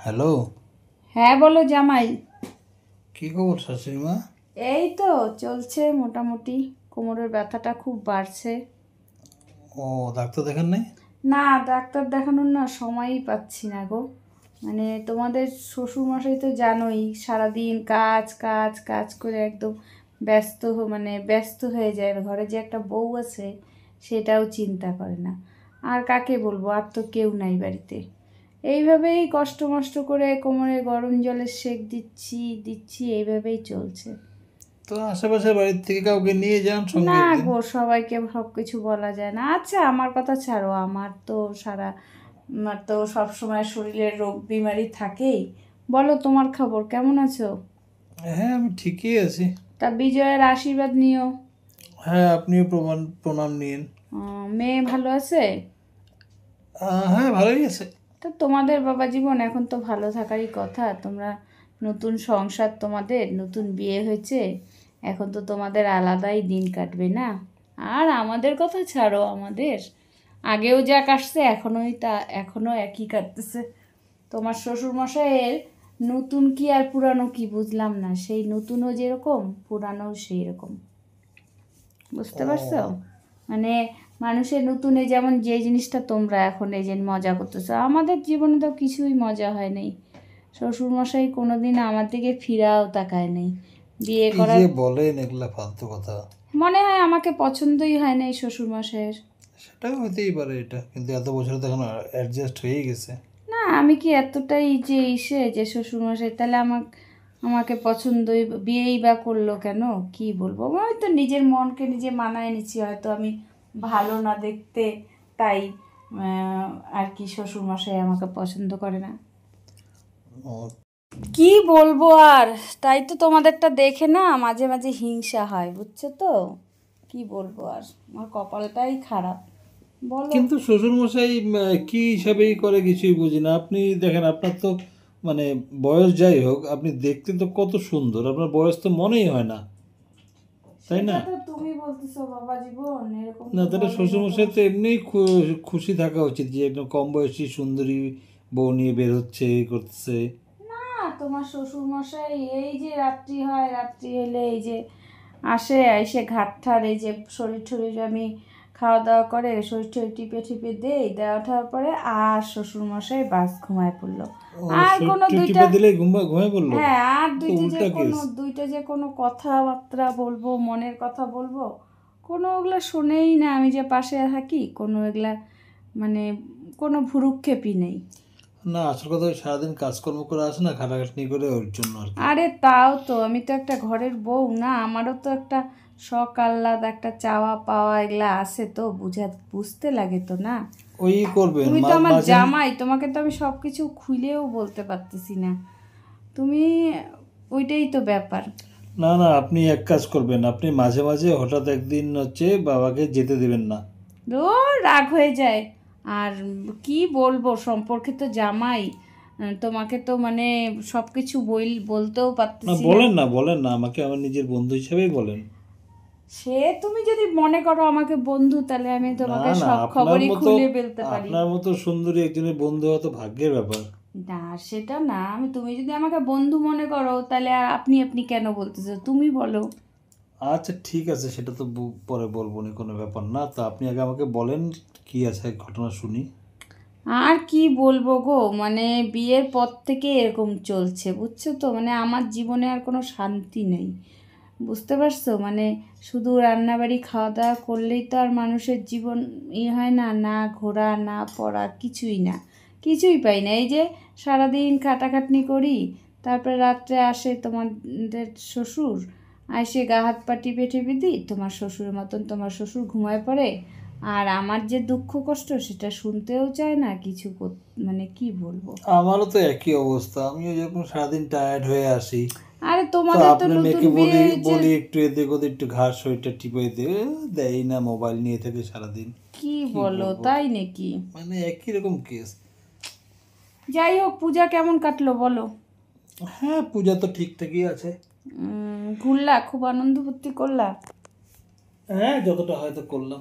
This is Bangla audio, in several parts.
হ্যালো। হ্যাঁ বলো জামাই। কি খবর শাশুড়ি মা? এই তো চলছে মোটামুটি। কোমরের ব্যথাটা খুব বাড়ছে। ও, ডাক্তার দেখান নাই? না, ডাক্তার দেখানোর না সময়ই পাচ্ছি না গো। মানে তোমাদের শ্বশুরমশাই তো জানোই, সারাদিন কাজ কাজ কাজ করে একদম ব্যস্ত হয়ে যায়। ঘরে যে একটা বউ আছে সেটাও চিন্তা করে না। আর কাকে বলবো, আর তো কেউ নাই বাড়িতে। এইভাবেই কষ্ট মষ্ট করে কোমরে গরম জলের সেক দিচ্ছি দিচ্ছি, এইভাবেই চলছে। তো আশেপাশে বাড়ির থেকে কাউকে নিয়ে যান সঙ্গে না একদিন। গো, সবাইকে সব কিছু বলা যায় না। আচ্ছা আমার কথা ছাড়ো, আমার তো সবসময় শরীরের রোগ বিমারি থাকেই। বলো তোমার খবর, কেমন আছো? হ্যাঁ, আমি ঠিকই আছি। তা বিজয়ের আশীর্বাদ নিও। হ্যাঁ, আপনিও প্রণাম নিন। মেয়ে ভালো আছে? হ্যাঁ, ভালোই আছে। তো তোমাদের বাবা জীবন এখন তো ভালো থাকারই কথা। তোমরা নতুন সংসার, তোমাদের নতুন বিয়ে হয়েছে, এখন তো তোমাদের আলাদাই দিন কাটবে না? আর আমাদের কথা ছাড়ো, আমাদের আগেও যা কাটছে এখনও একই কাটতেছে। তোমার শ্বশুরমশাইয়ের নতুন কি আর পুরানো কি বুঝলাম না, সেই নতুনও যেরকম পুরানোও সেই রকম। বুঝতে পারছো? ও, মানে মানুষের নতুনে যেমন যে জিনিসটা তোমরা এখন এই যে মজা করতেছো, আমাদের জীবনে তো কিছুই মজা হয় নাই। শ্বশুরমশাই কোনোদিন আমার দিকে ফিরাও তাকায় নাই বিয়ে কি যে করার। বলেন এগুলা ফালতু কথা। মনে হয় আমাকে পছন্দই হয় না এই শ্বশুরমশাইয়ের। সেটা হতেই পারে, এটা কিন্তু এত বছর তো এখন অ্যাডজাস্ট হয়ে গেছে। না আমি কি এতটাই যে যে শ্বশুরমশাই তাহলে আমাকে পছন্দই বিয়েই বা করলো কেন? কি বলবো, হয়তো নিজের মনকে নিজে মানায় নিচ্ছি, হয়তো আমি ভালো না দেখতে, তাই আর কি শ্বশুরমশাই আমাকে পছন্দ করে না। ও, কি বলবো আর, তাই তো তোমাদেরটা দেখে না মাঝে মাঝে হিংসা হয়, বুঝছো তো? কি বলবো আর, আমার কপালটাই খারাপ। বলো। কিন্তু শ্বশুরমশাই কি হিসাবেই করে কিছুই বুঝি না। আপনি দেখেন, আপনার তো মানে বয়স যাই হোক, আপনি দেখতে তো কত সুন্দর, আপনার বয়স তো মনেই হয় না, তাই সেটা না? তো তুমি বলতেছো বাবা জীবন, এরকম না, তো তাহলে বলে না শ্বশুরমশাই তোমার। তো এমনিই খুশি থাকা উচিত যে একদম কম বয়সী সুন্দরী বউ নিয়ে বের হচ্ছে, এই করতেছে। না, তোমার শ্বশুর মশাই এই যে রাত্রি হয়, রাত্রি হলে এই যে আসে, এসে ঘাটঠার এই যে শরীর টরীর আমি খাওয়া দাওয়া করে শরীর টরীর টিপে টিপে দেই, দেওয়া ওঠার পরে আর শ্বশুর মশাই বাস ঘুমায় পড়লো। ও, আর কোনো শরীর দুইটা, টিপে দিলে ঘুমায় পড়লো? হ্যাঁ আর তো উল্টা কেস। দুইটা যে কোনো কথাবার্তা বলবো, মনের কথা বলবো, কোনো ওগুলা শোনেই না। আমি যে পাশে থাকি, কোনো এগুলা মানে কোনো ভ্রুক্ষেপই নেই। না, আসল কথা ওই সারাদিন কাজকর্ম করে আসে না, খাটাখাটনি করে, ওর জন্য আর কি। আরে তাও তো আমি তো একটা ঘরের বউ না, আমারও তো একটা শখ আহ্লাদ, একটা চাওয়া পাওয়া এগুলা আছে, তো বুঝতে লাগে তো না? ওই করবেন তুমি তো আমার মাঝে। জামাই, তোমাকে তো আমি সব কিছু খুলেও বলতে পারতেছি না। তুমি, ওইটাই তো ব্যাপার। না না, আপনি এক কাজ করবেন, আপনি মাঝে মাঝে হঠাৎ একদিন হচ্ছে বাবাকে যেতে দেবেন না। ও, রাগ হয়ে যায়। আর কি বলবো, সম্পর্কে তো জামাই, তোমাকে তো মানে সব কিছু বলতেও না, পারতেছি না। বলেন না আমাকে, আমার নিজের বন্ধু হিসেবেই বলেন। সে তুমি যদি মনে করো আমাকে বন্ধু, তাহলে আমি না তোমাকে না, সব খবরই খুলে বলতে পারি। আপনার মতো সুন্দরী একজনের বন্ধু হওয়া তো ভাগ্যের ব্যাপার। না সেটা না, তুমি যদি আমাকে বন্ধু মনে করো তাহলে আর আপনি আপনি কেন বলতেছো, তুমি বলো। আচ্ছা ঠিক আছে, সেটা তো পরে বলবো না, কোনো ব্যাপার না। তো আপনি আগে আমাকে বলেন কি আছে ঘটনা শুনি। আর কি বলবো গো, মানে বিয়ের পর থেকে এরকম চলছে, বুঝছো তো? মানে আমার জীবনে আর কোনো শান্তি নেই, বুঝতে পারছো? মানে শুধু রান্নাবাড়ি খাওয়া দাওয়া করলেই তো আর মানুষের জীবন হয় না, না ঘোরা না পড়া কিছুই না, কিছুই পাই না। এই যে সারাদিন খাটাখাটনি করি, তারপরে রাত্রে আসে তোমাদের শ্বশুর, এসে গা হাত পা টিপে টিপে দিই, তোমার শ্বশুরের মতন তোমার শ্বশুর ঘুমায় পড়ে। আর আমার যে দুঃখ কষ্ট সেটা শুনতেও চায় না কিছু মানে কি বলবো। আমারও তো একই অবস্থা, আমিও যখন সারাদিন টায়ার্ড হয়ে আসি, আরে তো তোমাদের তো আপনার নতুন মেয়েকে বিয়ে বলি হয়েছে। বলি একটু এদিক ওদিক একটু ঘাড় শরীরটা টিপে দিয়ে, দেয় না, মোবাইল নিয়ে থাকে সারাদিন। কি কি বলো, বলবো, তাই নাকি? মানে একই রকম কেস। যাই হোক, পূজা কেমন কাটলো বলো? হ্যাঁ, পূজা তো ঠিকঠাকই আছে। ঘুরলা, খুব আনন্দ ফুর্তি করলা? হ্যাঁ, যতটা হয়তো করলাম।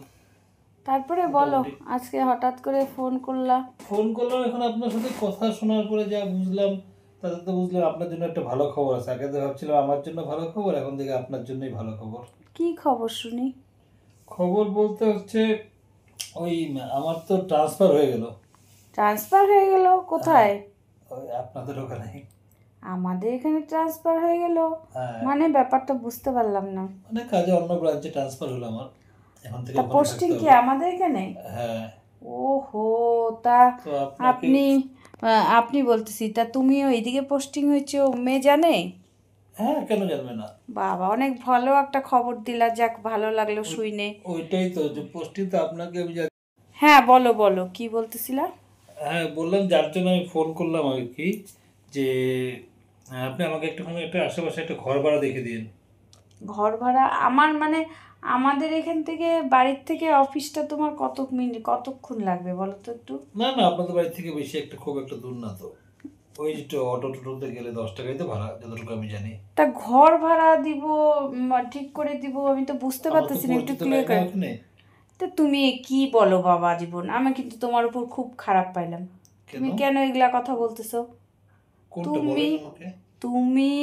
তারপরে বলো, আজকে হঠাৎ করে ফোন করলা? ফোন করলাম এখন আপনার সাথে কথা শোনার পরে যা বুঝলাম, তাতে তো বুঝলাম আপনার জন্য একটা ভালো খবর আছে। আগে তো ভাবছিলাম আমার জন্য ভালো খবর, এখন থেকে আপনার জন্যই ভালো খবর। কি খবর শুনি? খবর বলতে হচ্ছে ওই আমার তো ট্রান্সফার হয়ে গেল। ট্রান্সফার হয়ে গেল? কোথায়? ওই আপনাদের ওখানে। আমাদের এখানে ট্রান্সফার হয়ে গেল? হ্যাঁ, মানে ব্যাপারটা বুঝতে পারলাম না। মানে কাজে অন্য ব্রাঞ্চে ট্রান্সফার হলো আমার, এখন থেকে তা ওখানে পোস্টিং থাকতে কি হবে। আমাদের এখানে? হ্যাঁ, ওহো, তা তো আপনাকে আপনি আপনি বলতেছি, তা তুমিও এইদিকে পোস্টিং হয়েছে, মেয়ে জানে? হ্যাঁ, কেন জানবে না? বাবা, অনেক ভালো একটা খবর দিলা, যাক ভালো লাগলো শুনে। ওইটাই তো, যে পোস্টিং তো আপনাকে আমি হ্যাঁ, বলো বলো, কি বলতেছিলা? হ্যাঁ বললাম, যার জন্য আমি ফোন করলাম আর কি, যে আপনি আমাকে একটুখানি একটা আশেপাশে একটা ঘর ভাড়া দেখে দিন। ঘর ভাড়া? আমার মানে আমাদের এখান থেকে, বাড়ির থেকে অফিসটা তোমার কত মিনিট, কতক্ষণ লাগবে বলো তো একটু? না না, আপনাদের বাড়ি থেকে বেশি একটা, খুব একটা দূর না তো। ওই যে অটো টোটোতে গেলে 10 টাকাই তো ভাড়া, যতটুকু আমি জানি। তা ঘর ভাড়া দিব, ঠিক করে দিব, আমি তো বুঝতে আমার তো পারতেছি না, একটু পরিচিত নাই ক্লিয়ার না করে। ওখানে। তা তুমি কি বলো বাবা জীবন, আমি কিন্তু তোমার উপর খুব খারাপ পাইলাম। তুমি কেন? কেন এগুলা কথা বলতেছো? কোনটা তুমি বলেন আমাকে? তুমি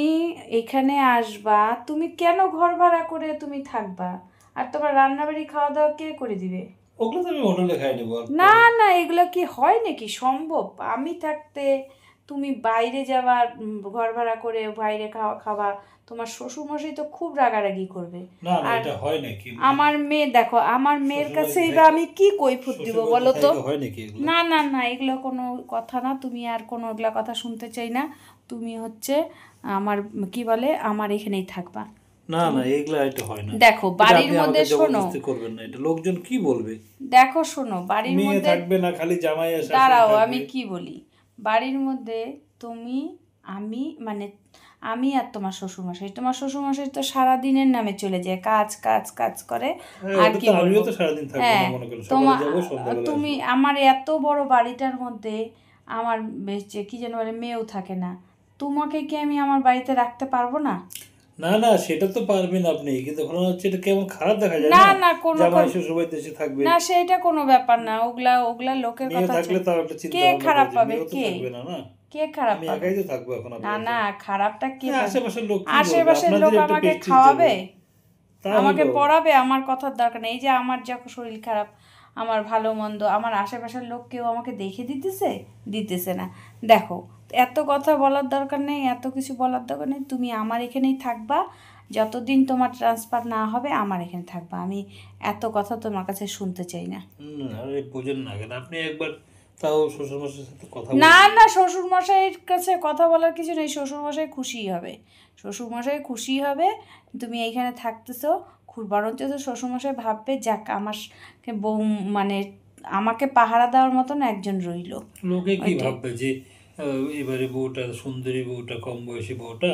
এখানে আসবা, তুমি কেন ঘর ভাড়া করে তুমি থাকবা? আর তোমার রান্নাবাড়ি খাওয়া দাওয়া কে করে দিবে? ওগুলো তো আমি হোটেলে খাই নেবো আর না না, এগুলো কি হয় নাকি সম্ভব? আমি থাকতে তুমি বাইরে যাবার, ঘর ভাড়া করে বাইরে খাওয়া খাওয়া, তোমার শ্বশুরমশাই তো খুব রাগারাগি করবে। না না, আর এটা হয় নাকি? আমার মেয়ে, দেখো আমার মেয়ের কাছে শ্বশুরবাড়িতে এবার থেকে আমি কি কৈফিয়ত দিব শ্বশুরবাড়িতে বলো তো? থেকে হয় নাকি এগুলো? না না না, এগুলো কোনো কথা না, তুমি আর কোনো এগুলা কথা শুনতে চাই না। তুমি হচ্ছে আমার, কি বলে, আমার এখানেই থাকবা। না না, এগুলা এটা হয় না। দেখো এটা বাড়ির আপনি মধ্যে আমাকে শোনো, জবরদস্তি করবেন না, এটা লোকজন কি বলবে? দেখো শোনো, বাড়ির মেয়ে মধ্যে থাকবে না, খালি জামাই আর শাশুড়ি দাঁড়াও, থাকবে। আমি কি বলি, বাড়ির মধ্যে তুমি, আমি, মানে আমি আর তোমার শ্বশুরমশাই, তোমার শ্বশুরমশাই তো সারাদিনের নামে চলে যায়, কাজ কাজ কাজ করে। হ্যাঁ, আর ওটা কি তো বলবো? আমিও তো সারাদিন থাকবো না, হ্যাঁ, মনে করেন সকালে তোমার, যাবো সন্ধ্যাবেলা তুমি আসবো। আমার এত বড় বাড়িটার মধ্যে আমার বেশ যে কি যেন বলে, মেয়েও থাকে না, তোমাকে কি আমি আমার বাড়িতে রাখতে পারবো না? না না, সেটা তো পারবেন আপনি, কিন্তু ঘটনা হচ্ছে এটা কেমন খারাপ দেখা যায় না না, না, কোনো জামাই শ্বশুর বাড়িতে এসে থাকবে। না, সেটা কোনো ব্যাপার না, ওগুলা ওগুলা লোকের মেয়ে কথা থাকলে তাও একটা চিন্তা কে ভাবনা খারাপ করে যে পাবে? মেয়েও তো কে থাকবে না, না কে খারাপ আমি পাবে? একাই তো থাকবো এখন না আপনার না, সাথে। খারাপটা কে হ্যাঁ, পাবে? আশেপাশের লোক কি বলবে? আশেপাশের আপনাদের লোক একটা আমাকে প্রেস্টিজ খাওয়াবে, যাবে। তা আমাকে হলো। পড়াবে, আমার কথার দরকার নেই। এই যে আমার যখন শরীর খারাপ, আমার ভালো মন্দ, আমার আশেপাশের লোক কেউ আমাকে দেখে দিতেছে না। দেখো, এত কথা বলার দরকার নেই, এত কিছু বলার দরকার নেই, তুমি আমার এখানেই থাকবা, যতদিন তোমার ট্রান্সফার না হবে আমার এখানে থাকবা। আমি এত কথা তোমার কাছে শুনতে চাই না। আরে বোঝেন না কেন আপনি? একবার তাও শ্বশুরমশাইয়ের সাথে কথা না বলবেন। না, শ্বশুরমশাইয়ের কাছে কথা বলার কিছু নেই, শ্বশুরমশাই খুশিই হবে, শ্বশুরমশাই খুশি হবে তুমি এইখানে থাকতেছো। বরঞ্চ তো শ্বশুরমশাই ভাববে, যাক আমার বউ, মানে আমাকে পাহারা দেওয়ার মতন একজন রইলো। লোকে কি ওইটাই। ভাববে যে এবারে বউটা সুন্দরী, বউটা কম বয়সী বউটা,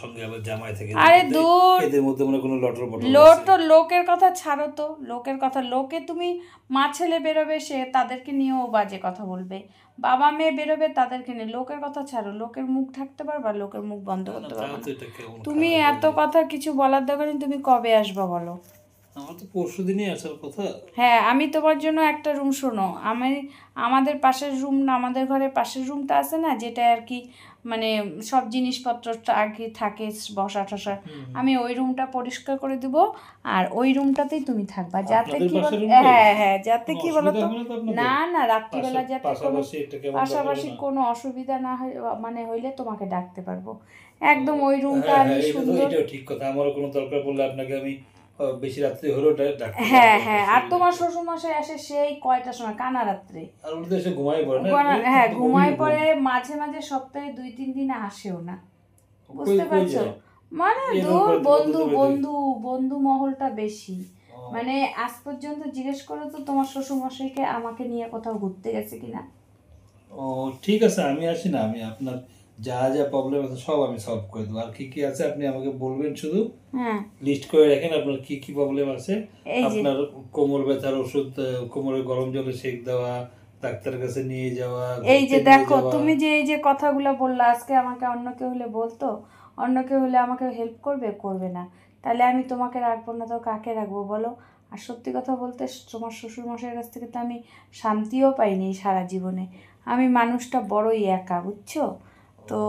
সঙ্গে আবার জামাই থেকে, আরে দূর, এদের মধ্যে মনে কোনো লটর বটর আছে? লোকের কথা ছাড়ো তো, লোকের কথা, লোকে তুমি মা ছেলে বেরোবে, সে তাদেরকে নিয়েও বাজে কথা বলবে, বাবা মেয়ে বেরোবে তাদেরকে নিয়ে, লোকের কথা ছাড়ো, লোকের মুখ ঢাকতে পারবা, লোকের মুখ বন্ধ না না, করতে তাও পারবা তো না। এটা কেমন তুমি খারাপ হয়ে এত যায়। কথা কিছু বলার দরকার নেই, তুমি কবে আসবা বলো? আমার তো পরশু দিনই আসার কথা। হ্যাঁ, আমি তোমার জন্য একটা রুম, শোনো, আমাদের পাশের রুম না, আমাদের ঘরের পাশের রুমটা আছে না, যেটা আর কি, মানে সব জিনিসপত্র আর কি থাকে, বসা টসা, আমি ওই রুমটা পরিষ্কার করে দিব, আর ওই রুমটাতেই তুমি থাকবা, যাতে আপনাদের কি বল, পাশের রুমটাই? হ্যাঁ হ্যাঁ, যাতে কোনো কি বলো অসুবিধা তো, হবে না তো আপনাদের? না না, রাত্রিবেলা যাতে কোনো পাশাপাশি একটা কেমন ব্যাপার পাশাপাশি হবে না? কোনো অসুবিধা না হয়, মানে হইলে তোমাকে ডাকতে পারবো, একদম ওই রুমটা হ্যাঁ আমি হ্যাঁ, এটা তো, সুন্দর। এটাও ঠিক কথা, আমারও কোনো দরকার পড়লে আপনাকে আমি বেশি রাত্রি হলেও ডাকতে হ্যাঁ পারবো, হ্যাঁ, আর অসুবিধা তোমার নেই। শ্বশুরমশাই আসে সেই কয়টার সময়, কানা রাত্রে, আর উনি তো এসে ঘুমাই পড়ে না, হ্যাঁ কিন্তু ঘুমায় গভীর ঘুম। পড়ে, মাঝে মাঝে সপ্তাহে 2-3 দিন আসেও না, কই বুঝতে কই পারছো? যায়? মানে এরকম দূর, বাড়িতে বন্ধু বন্ধুদের বাড়িতে? বন্ধু বন্ধু মহলটা বেশি। ও, মানে আজ পর্যন্ত জিজ্ঞেস করো তো তোমার শ্বশুরমশাইকে আমাকে নিয়ে কোথাও ঘুরতে গেছে কিনা। ও ঠিক আছে, আমি আসি না, আমি আপনার যা যা প্রবলেম আছে সব আমি সলভ করে দেবো। আর কি কি আছে আপনি আমাকে বলবেন, শুধু হ্যাঁ, লিস্ট করে রাখেন আপনার কি কি প্রবলেম আছে। এই যে, আপনার কোমর ব্যথার ওষুধ, কোমরে গরম জলে সেক দেওয়া, ডাক্তারের কাছে নিয়ে যাওয়া, এই যে ঘুরতে নিয়ে দেখো, যাওয়া। তুমি যে এই যে কথাগুলো বললা আজকে, আমাকে অন্য কেউ হলে বলতো, অন্য কেউ হলে আমাকে হেল্প করবে না, তাহলে আমি তোমাকে রাখবো না তো কাকে রাখবো বলো? আর সত্যি কথা বলতে তোমার শ্বশুরমশাইয়ের কাছ থেকে তো আমি শান্তিও পাইনি সারা জীবনে। আমি মানুষটা বড়ই একা, বুঝছো তো,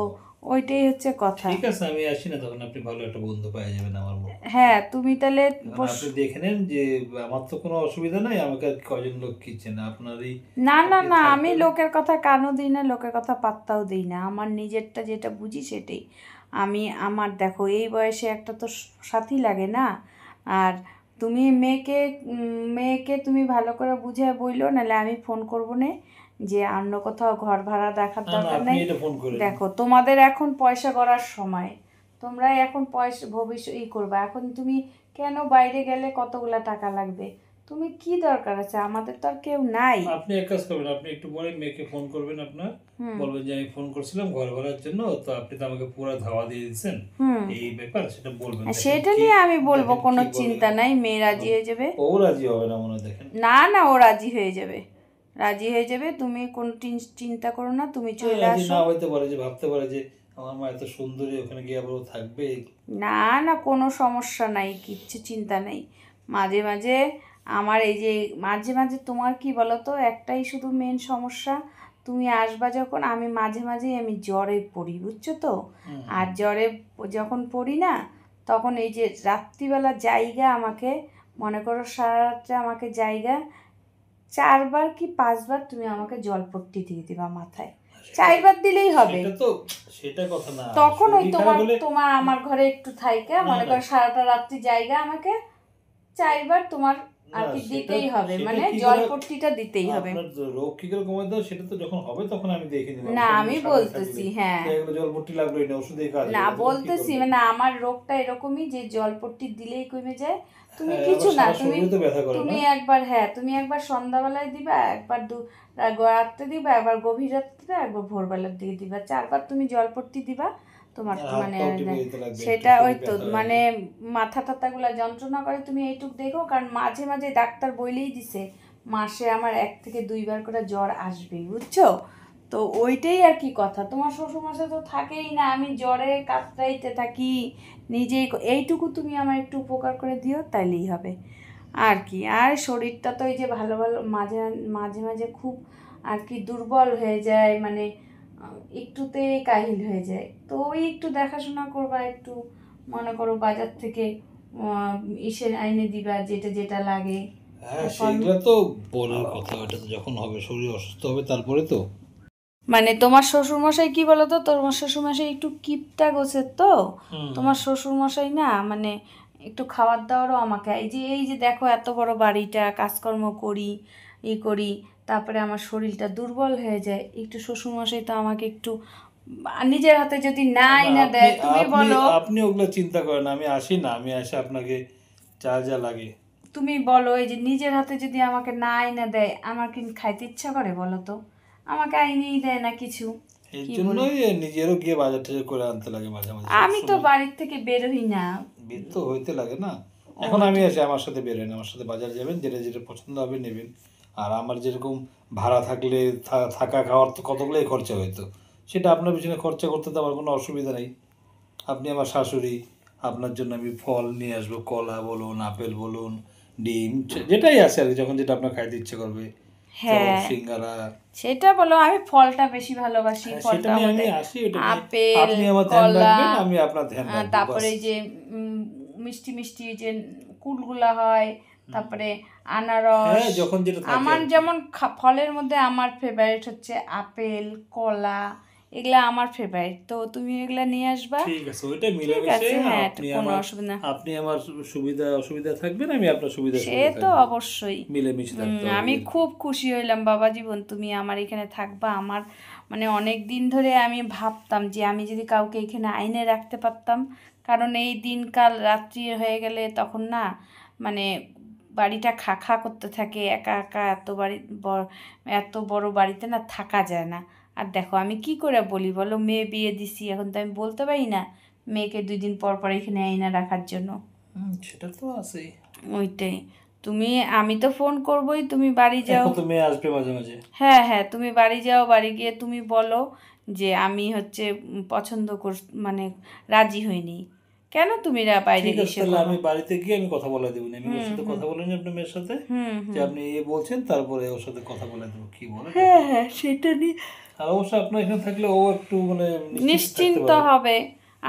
ওইটাই হচ্ছে কথা। ঠিক আছে, আমি আসি না তখন আপনি ভালো একটা বন্ধু পেয়ে যাবেন আমার মতো। হ্যাঁ তুমি তাহলে এখন আপনি দেখে নেন যে আমার তো কোনো অসুবিধা নাই, আমাকে আর কয়জন লোক কিচ্ছে না, আপনারই না না আপনি না, আমি থাকবেন। লোকের কথা কানও দিই না, লোকের কথা পাত্তাও দিই না। আমার নিজেরটা যেটা বুঝি সেটাই আমি। আমার দেখো এই বয়সে একটা তো সাথী লাগে না। আর তুমি মেয়েকে তুমি ভালো করে বুঝায় বইলো, নাহলে আমি ফোন করবো না যে অন্য কোথাও ঘর ভাড়া দেখার না না, দরকার আপনি নেই। এটা ফোন করেন। দেখো তোমাদের এখন পয়সা করার সময়, তোমরাই এখন পয়সা ভবিষ্যৎ করবা। এখন তুমি কেন বাইরে গেলে কতগুলা টাকা লাগবে, তুমি কি দরকার আছে, আমাদের তো আর কেউ নাই। আপনি এক কাজ করবেন, আপনি একটু পরে মেয়েকে ফোন করবেন, আপনার বলবেন যে আমি ফোন করছিলাম ঘর ভাড়ার জন্য, তো আপনি তো আমাকে পুরো ধাওয়া দিয়ে দিচ্ছেন, এই ব্যাপার সেটা বলবেন। দেখেন সেটা কি নিয়ে আমি বলবো, দেখেন কোনো কি বলে। চিন্তা নাই, মেয়ে রাজি হয়ে যাবে। ও রাজি হবে না মনে হয়, দেখেন। না না, ও রাজি হয়ে যাবে, রাজি হয়ে যাবে, তুমি কোনো চিন্তা করো না, তুমি চলে রাজি আসো। না হইতে পারে, যে ভাবতে পারে যে আমার মা এত সুন্দরী, ওখানে গিয়ে আবার ও থাকবে। না না, কোনো সমস্যা নাই, কিচ্ছু চিন্তা নেই। মাঝে মাঝে আমার এই যে মাঝে মাঝে তোমার কি বলো তো, একটাই শুধু মেন সমস্যা, তুমি আসবা যখন, আমি মাঝে মাঝেই আমি জ্বরে পড়ি, বুঝছো তো। আর জ্বরে যখন পড়ি না, তখন এই যে রাত্রিবেলা জায়গা আমাকে, মনে করো সারা রাত্রে আমাকে জায়গা 4বার কি 5বার তুমি আমাকে জলপট্টি দিয়ে দিবা মাথায়, 4বার দিলেই হবে। সেটা তো, সেটা কথা না, তখন ওই শরীর খারাপ হলে তোমার আমার ঘরে একটু থাইকা, না মনে না করো সারাটা রাত্রি জায়গা আমাকে 4বার তোমার আর না, কি সেটা দিতেই হবে, সেটা মানে কি করে জলপট্টিটা দিতেই হবে। আপনার রোগ কি করে কমাতে হবে সেটা তো যখন হবে তখন আমি দেখে নিব। না আপনি আমি সামনে বলতেছি, থাকলে হ্যাঁ এগুলো জলপট্টি লাগলোই না, ওষুধেই কাজ না হবে, তখন কি বলতেছি, করবেন? মানে আমার রোগটা এরকমই যে জলপট্টি দিলেই কমে যায়। তুমি হ্যাঁ, কিছু আবার না, সারা তুমি শরীরে তো ব্যথা করে তুমি না। একবার, হ্যাঁ তুমি একবার সন্ধ্যাবেলায় দিবা, একবার রাত্রে দিবা, একবার গভীর রাত্রে, একবার ভোরবেলার দিকে দিবা, 4বার তুমি জলপট্টি দিবা। তোমার আর হাত মানে পাও টিপে দিতে লাগবে, একটু সেটা ওই শরীর তো, ব্যথা হয়ে মানে যায়। মাথা টাথাগুলা যন্ত্রণা করে, তুমি এইটুক দেখো, কারণ মাঝে মাঝে ডাক্তার বইলেই দিছে মাসে আমার 1 থেকে 2বার করে জ্বর আসবেই, বুঝছো তো। ওইটাই আর কি কথা, তোমার শ্বশুরমশাই তো থাকেই না, আমি জ্বরে কাতরাইতে থাকি নিজেই। এইটুকু তুমি আমার একটু উপকার করে দিও, তাইলেই হবে আর কি। আর শরীরটা তো এই যে ভালো ভালো মাঝে মাঝে মাঝে খুব আর কি দুর্বল হয়ে যায়, মানে একটুতেই কাহিল হয়ে যায়, তো ওই একটু দেখাশোনা করবা, একটু মনে করো বাজার থেকে ইসের আইনে দিবা যেটা যেটা লাগে। হ্যাঁ, ফল, সেইগুলো তো পরের কথা, ওটা তো যখন হবে, শরীর অসুস্থ হবে তারপরে তো। মানে তোমার শ্বশুরমশাই কি বলো তো, তোমার শ্বশুরমশাই একটু কিপটা গোছের তো। তোমার শ্বশুরমশাই না, মানে একটু খাবার দাবারও আমাকে, এই যে দেখো এত বড় বাড়িটা, কাজকর্ম করি করি, তারপরে আমার শরীরটা দুর্বল হয়ে যায়, একটু শ্বশুরমশাই তো আমাকে একটু নিজের হাতে যদি নাই না, না আপনি দেয়, তুমি আপনি বলো, আপনি ওগুলো চিন্তা করেন, আমি আসি না, আমি আসে আপনাকে যা যা লাগে। তুমি বলো, এই যে নিজের হাতে যদি আমাকে না আইনা দেয়, আমার কি খাইতে ইচ্ছা করে বলো তো, আমাকে আইনেই দেয় না কিছু। এর কি বলি, জন্যই নিজেরও গিয়ে বাজার টাজার করে আনতে লাগে মাঝে মাঝে, আমি তো সবসময় বাড়ির থেকে বেরোই না। বের তো হইতে লাগে না। এখন আমি আসি, আমার সাথে বেরোন, আমার সাথে বাজার যাবেন, যেটা যেটা পছন্দ হবে নেবেন। আর আমার যেরকম ভাড়া থাকলে থাকা খাওয়ার তো কতগুলোই খরচা হইতো, সেটা আপনার পিছনে খরচা করতে তো আমার কোনো অসুবিধা নেই। আপনি আমার শাশুড়ি, আপনার জন্য আমি ফল নিয়ে আসবো, কলা বলুন, আপেল বলুন, ডিম, যেটাই আছে আর কি, যখন যেটা আপনার খাইতে ইচ্ছে করবে, চপ, হ্যাঁ সিঙ্গারা। সেটা বলো, আমি ফলটা বেশি ভালোবাসি, হ্যাঁ, সেটা ফলটার নিয়ে আমি মধ্যে আসি, ওটা নিয়ে আপেল, আপনি আমার ধ্যান কলা, রাখবেন, আমি আপনার ধ্যান রাখবো, বাস। তারপরে এই যে মিষ্টি মিষ্টি যে কুলগুলা হয়, তারপরে আনারস। হ্যাঁ, যখন যেটা থাকে আমার আর কি। যেমন ফলের মধ্যে আমার ফেভারিট হচ্ছে আপেল, কলা, এগুলা আমার ফেভারিট, তো তুমি এগুলা নিয়ে আসবা। ঠিক আছে, ওইটা ঠিক মিলেমিশে আছে, হ্যাঁ আপনি কোনো আমার, অসুবিধা না, আপনি আমার সুবিধা অসুবিধা থাকবেন, আমি আপনার সুবিধা সে সুবিধা তো থাকবো, অবশ্যই। মিলেমিশে থাকতে হবে আমি আর কি। খুব খুশি হইলাম বাবা জীবন, তুমি আমার এখানে থাকবা। আমার মানে অনেক দিন ধরে আমি ভাবতাম যে আমি যদি কাউকে এখানে আইনে রাখতে পারতাম, কারণ এই দিনকাল রাত্রি হয়ে গেলে তখন না, মানে বাড়িটা খা খা করতে থাকে, একা একা, এত বড় বাড়িতে না থাকা যায় না। আর দেখো আমি কি করে বলি বলো, মেয়ে বিয়ে দিছি, এখন তো আমি বলতে পারি না মেয়েকে 2 দিন পর পর এখানে আইনা রাখার জন্য। সেটা তো আছেই। ওইটাই, তুমি, আমি তো ফোন করবোই, তুমি বাড়ি যাও। এখন তো মেয়ে আসবে মাঝে মাঝে। হ্যাঁ হ্যাঁ, তুমি বাড়ি যাও, বাড়ি গিয়ে তুমি বলো যে আমি হচ্ছে পছন্দ মানে রাজি হইনি, কেন তুমি বাইরে ঠিক আছে, এসে তাহলে আমি বাড়িতে গিয়ে আমি কথা বলে দেবো, আমি ওর সাথে কথা বলে নিই আপনার মেয়ের সাথে, যে আপনি বলছেন, তারপরে ওর সাথে কথা বলে দেবো, কি বলে। হ্যাঁ হ্যাঁ সেটা নিয়ে আর অবশ্য আপনার এখানে থাকলে ও একটু মানে নিশ্চিন্ত হবে।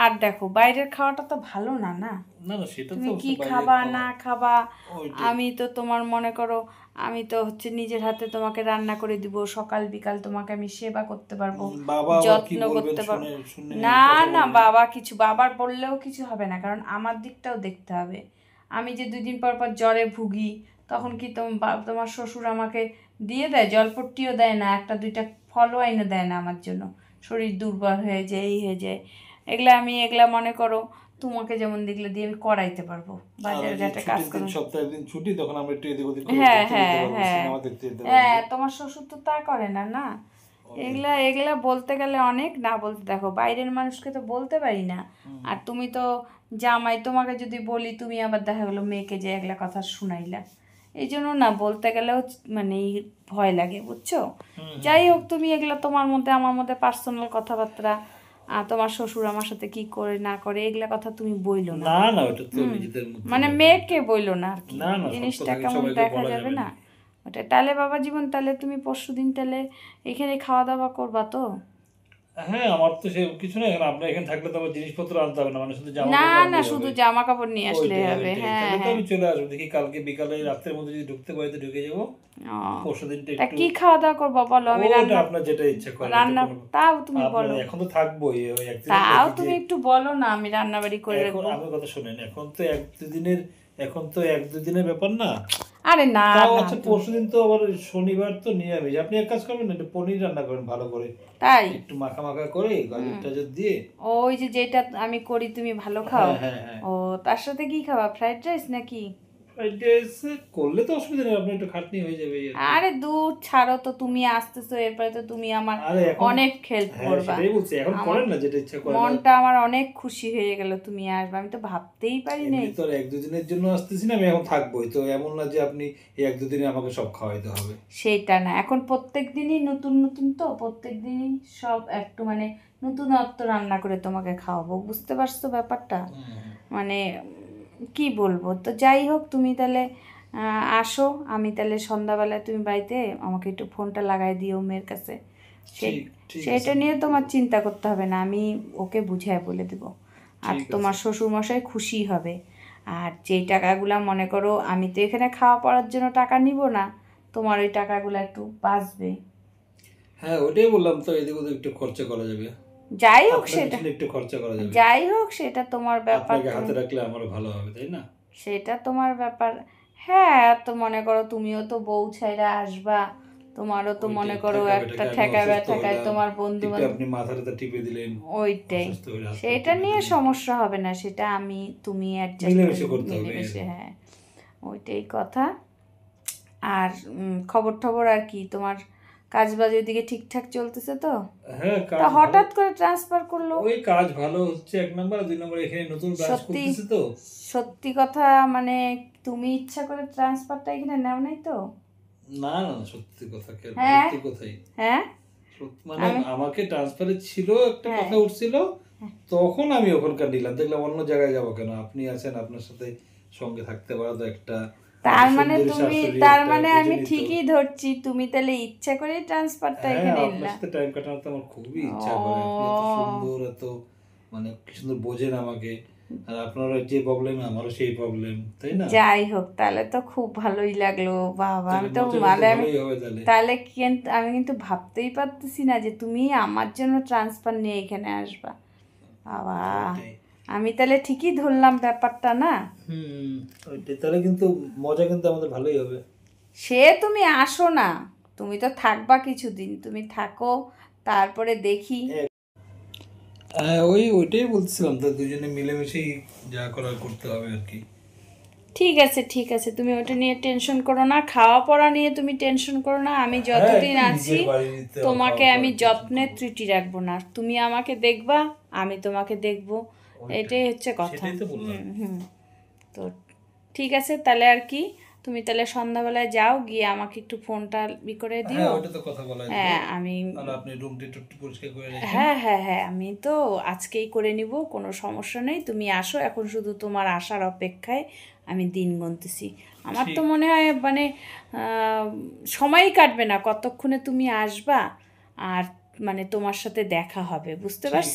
আর দেখো বাইরের খাওয়াটা তো ভালো না, না না না, সেটা তো তুমি কি অবশ্যই খাবা না খাবা, ওইটাই। আমি তো তোমার মনে করো আমি তো হচ্ছে নিজের হাতে তোমাকে রান্না করে দিব, সকাল বিকাল তোমাকে আমি সেবা করতে পারবো, বাবা আবার কি যত্ন বলবেন, করতে পারবো। শুনে না কথা না বলবেন। বাবা কিছু বাবার বললেও কিছু হবে না, কারণ আমার দিকটাও দেখতে হবে। আমি যে 2 দিন পর পর জ্বরে ভুগি, তখন কি তোমার শ্বশুর আমাকে দিয়ে দেয়, জলপট্টিও দেয় না, একটা দুইটা ফলও আইনে দেয় না আমার জন্য, শরীর দুর্বল হয়ে যায়, এই হয়ে যায়। এগুলা মনে করো তোমাকে যেমন দেখলে দিয়ে আমি করাইতে পারবো, আর বাজার এই যে ঘাটে কাজ ছুটির দিন, করো। সপ্তাহে একদিন ছুটি, তখন আমরা একটু এদিক ওদিক করে হ্যাঁ ঘুরতে যেতে হ্যাঁ পারবো, হ্যাঁ সিনেমা দেখতে যেতে পারবো। হ্যাঁ, তোমার শ্বশুর তো তা করে না, না এগুলা বলতে গেলে অনেক, না বলতে দেখো বাইরের মানুষকে তো বলতে পারি না। আর তুমি তো জামাই, তোমাকে যদি বলি তুমি আবার দেখা গেলো মেয়েকে যে এগুলা কথা শুনাইলা, এই জন্য না বলতে গেলেও মানে ভয় লাগে, বুঝছো। যাই হোক, তুমি এগুলা তোমার মধ্যে আমার মধ্যে পার্সোনাল কথাবার্তা, তোমার শ্বশুর আমার সাথে কি করে না করে এগুলা কথা তুমি বইলো না, না না, ওটা তো নিজেদের মধ্যে মানে ব্যাপার। মেয়েকে বইলো না আর কি, না না, সব জিনিসটা কথা কি কেমন সবাইকে দেখা বলা যাবে যাবে না। নাকি? ওটা তাহলে বাবা জীবন, তাহলে তুমি পরশুদিন তাহলে এখানে খাওয়া দাওয়া করবা তো? হ্যাঁ, আমার তো সে কিছু না, এখন আপনার এখানে থাকলে তো আমার জিনিসপত্র আনতে হবে না, মানে শুধু জামা না কাপড় না, আনলেই শুধু হবে। জামা কাপড় নিয়ে আসলে ওইটাই হবে, ওইটাই, হ্যাঁ তাহলে তো হ্যাঁ। আমি চলে আসবো, দেখি কালকে বিকালে রাত্রের মধ্যে যদি ঢুকতে পারি তো ঢুকে যাবো, ও, পরশু দিনটা তা একটু। কি খাওয়া দাওয়া করবা বলো, আমি ওটা রান্না আপনার যেটা ইচ্ছা করে, এটা রান্না কোনো তাও তুমি আপনার বলো, এখন তো থাকবোই ওই একদিন তাও দেখি যে। তুমি একটু বলো না, আমি রান্না বাড়ি করে এখন রাখবো। আমার কথা শুনেন, এখন তো এক দুদিনের ব্যাপার না। আরে না তাও না আচ্ছা, পরশুদিন তো আবার শনিবার তো নিরামিষ, আপনি এক কাজ করবেন না, একটু পনির রান্না করেন ভালো করে, তাই একটু মাখা মাখা করে গাজর টাজর দিয়ে। ওই যে যেটা আমি করি তুমি ভালো খাও। হ্যাঁ হ্যাঁ হ্যাঁ, ও, তার সাথে কি খাবা, ফ্রাইড রাইস নাকি? ফ্রাইড রাইস করলে তো অসুবিধা নেই, আপনার একটু খাটনি হয়ে যাবে এই আর কি। আরে দূর ছাড়ো তো, তুমি আসতেছো এরপরে তো তুমি আমার আরে এখন, অনেক হেল্প হ্যাঁ করবা। সেটাই বলছি, এখন আমার করেন না যেটা ইচ্ছা করেন। মনটা আমার অনেক খুশি হয়ে গেল তুমি আসবে, আমি তো ভাবতেই পারি নাই। এমনি তো আর এক দুদিনের জন্য আসতেছি না, আমি এখন থাকবোই তো, এমন না যে আপনি এই এক দুদিনে আমাকে সব খাওয়াইতে হবে। সেটা না, এখন প্রত্যেক দিনই নতুন নতুন, তো প্রত্যেক দিনই সব একটু মানে নতুনত্ব রান্না করে তোমাকে খাওয়াবো, বুঝতে পারছো ব্যাপারটা। মানে কি বলবো, তো যাই হোক তুমি তাহলে আসো, আমি তাহলে সন্ধ্যাবেলায় তুমি বাড়িতে আমাকে একটু ফোনটা লাগাই দিও মেয়ের কাছে, ঠিক ঠিক আছে, সেটা নিয়ে তোমার চিন্তা করতে হবে না, আমি ওকে বুঝায় বলে দেবো। আর ঠিক আছে। তোমার শ্বশুরমশাই খুশি হবে। আর যেই টাকাগুলো মনে করো, আমি তো এখানে খাওয়া পড়ার জন্য টাকা নিব না, তোমার ওই টাকাগুলো একটু বাঁচবে। হ্যাঁ ওইটাই বললাম তো, এদিক ওদিক একটু খরচা করা যাবে, যাই হোক আপনার সেটা, পিছনে একটু খরচা করা যাবে, যাই হোক সেটা তোমার ব্যাপার, আপনাকে হাতে রাখলে আমারও ভালো হবে, তাই না? সেটা তোমার ব্যাপার। হ্যাঁ, তো মনে করো তুমিও তো বউ ছাইরা আসবা, তোমারও তো মনে করো একটা ঠেকায় ঠেকায় তোমার বন্ধু একটু বান্ধব, আপনি মাথাটা টিপে দিলেন, ওইটাই, অসুস্থ হলে হাতটা সেটা টিপে নিয়ে দিলেন, সমস্যা হবে না, সেটা আমি তুমি অ্যাডজাস্ট মিলেমিশে করে করতে হবে। মিলেমিশে, হ্যাঁ ওইটাই কথা। আর খবর টবর আর কি, তোমার কাজ বাজ ওইদিকে ঠিকঠাক চলতেছে তো? হ্যাঁ কাজ তা ভালো, হঠাৎ করে ট্রান্সফার করলো? ওই কাজ ভালো হচ্ছে, এক নাম্বার, আর দুই নাম্বার এখানে নতুন ব্রাঞ্চ সত্যি খুলতেছে তো। সত্যি কথা, মানে তুমি ইচ্ছা করে ট্রান্সফারটা এখানে নেও নাই তো? না না, সত্যি কথা, হ্যাঁ সত্যি কথাই, হ্যাঁ মানে আমাকে ট্রান্সফারে ছিল একটা হ্যাঁ কথা উঠছিল, তখন আমি ওখানকার নিলাম, দেখলাম অন্য জায়গায় যাবো কেন, আপনি আছেন, আপনার সাথে সঙ্গে থাকতে পারা তো একটা তার মানে সুন্দরী তুমি, শাশুড়ি, তার একটা মানে আমি বুঝেনি তো। ঠিকই ধরছি, তুমি তাহলে ইচ্ছা করে ট্রান্সফারটা হ্যাঁ, এখানে আপনার নিলা। সাথে টাইম কাটানো তো আমার খুবই ইচ্ছা করে, আপনি এত সুন্দর, এত মানে কি সুন্দর বোঝেন আমাকে, আর আপনারও যে প্রবলেম আমারও সেই প্রবলেম, তাই না? যাই হোক, তাহলে তো খুব ভালোই লাগলো বাবা, আমি তো মজা মানে আমি ভালোই হবে তাহলে। তাহলে কিন্তু আমি কিন্তু ভাবতেই পারতেছি না যে তুমি আমার জন্য ট্রান্সফার নিয়ে এখানে আসবা, বাবা ওইটাই। আমি তাহলে ঠিকই ধরলাম ব্যাপারটা, না? ওইটাই, তাহলে কিন্তু মজা কিন্তু আমাদের ভালোই হবে। সে তুমি আসো না, তুমি তো থাকবা কিছুদিন, তুমি থাকো, তারপরে দেখি। হ্যাঁ ওইটাই বলছিলাম তো, দুজনে মিলেমিশেই যা করার করতে হবে আর কি। ঠিক আছে ঠিক আছে, তুমি ওটা নিয়ে টেনশন করো না, খাওয়া পড়া নিয়ে তুমি টেনশন করো না, আমি যতদিন একটু আছি নিজের বাড়িতে তোমাকে খাওয়া আমি পড়ার যত্নের tension ত্রুটি রাখবো না, তুমি আমাকে দেখবা, আমি তোমাকে দেখবো, ওইটাই। এটাই হচ্ছে কথা। সেটাই তো বললাম। হুম হুম। তো ঠিক আছে তাহলে আর কি, তুমি তাহলে সন্ধ্যাবেলায় যাও, গিয়ে আমাকে একটু ফোনটা করে দিও। হ্যাঁ ওটা তো কথা বলা যায়। হ্যাঁ আমি তাহলে আপনি রুমটি একটু পরিষ্কার করে রাখেন। হ্যাঁ হ্যাঁ হ্যাঁ আমি তো আজকেই করে নিব, কোনো সমস্যা নেই। তুমি আসো, এখন শুধু তোমার আসার অপেক্ষায় আমি দিন গুনতেছি। আমার তো মনে হয় মানে সময়ই কাটবে না কতক্ষণে তুমি আসবা আর মানে তোমার সাথে দেখা হবে, বুঝতে পারছো?